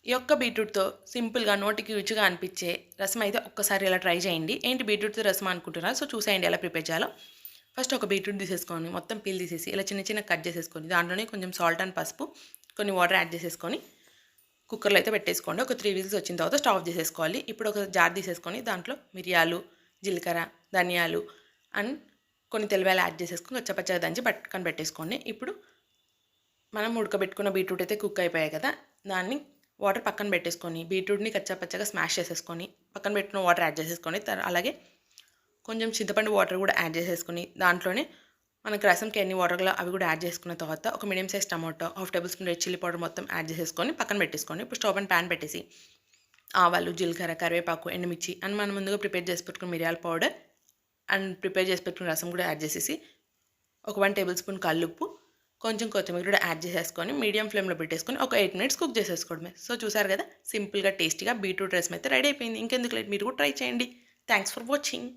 ఈ ఒక్క బీట్రూట్‌తో సింపుల్‌గా నోటికి రుచిగా అనిపించే రసం అయితే ఒక్కసారి ఇలా ట్రై చేయండి. ఏంటి బీట్రూట్‌తో రసం అనుకుంటున్నారా? సో చూసేయండి ఎలా ప్రిపేర్ చేయాలో. ఫస్ట్ ఒక బీట్రూట్ తీసేసుకొని మొత్తం పీల్ తీసేసి ఇలా చిన్న చిన్న కట్ చేసేసుకొని దాంట్లోనే కొంచెం సాల్ట్ అండ్ పసుపు కొన్ని వాటర్ యాడ్ చేసేసుకొని కుక్కర్లో అయితే పెట్టేసుకోండి. ఒక 3 విజిల్స్ వచ్చిన తర్వాత స్టవ్ ఆఫ్ చేసేసుకోవాలి. ఇప్పుడు ఒక జార్ తీసేసుకొని దాంట్లో మిరియాలు, జీలకర్ర, ధనియాలు అండ్ కొన్ని తెల్లవాయలు యాడ్ చేసేసుకొని కచ్చపచ్చగా దంచి పక్కన పెట్టేసుకోండి. ఇప్పుడు మనం ఉడకబెట్టుకున్న బీట్రూట్ అయితే కుక్ అయిపోయాయి కదా, దాన్ని వాటర్ పక్కన పెట్టేసుకొని బీట్రూట్ని కచ్చాపచ్చగా స్మాష్ చేసేసుకొని పక్కన పెట్టుకున్న వాటర్ యాడ్ చేసేసుకొని అలాగే కొంచెం చింతపండు వాటర్ కూడా యాడ్ చేసేసుకొని దాంట్లోనే మనకు రసంకి ఎన్ని వాటర్లో అవి కూడా యాడ్ చేసుకున్న తర్వాత ఒక medium size tomato, half table spoon red chilli powder మొత్తం యాడ్ చేసేసుకొని పక్కన పెట్టేసుకోండి. ఇప్పుడు స్టవ్ అండ్ ప్యాన్ పెట్టేసి ఆవాలు, జీలకర్ర, కరివేపాకు, ఎండుమిర్చి అండ్ మనం ముందుగా ప్రిపేర్ చేసి పెట్టుకున్న మిరియాల పౌడర్ అండ్ ప్రిపేర్ చేసి పెట్టుకున్న రసం కూడా యాడ్ చేసేసి ఒక 1 టేబుల్ స్పూన్ కల్లుప్పు, కొంచెం కొత్తిమీర కూడా యాడ్ చేసేసుకొని మీడియం ఫ్లేమ్లో పెట్టేసుకొని ఒక 8 మినిట్స్ కుక్ చేసేసుకోవడమే. సో చూసారు కదా, సింపుల్గా టేస్టీగా బీట్రూట్ రసం అయితే రెడీ అయిపోయింది. ఇంకెందుకు లేట్, మీరు కూడా ట్రై చేయండి. Thanks for watching.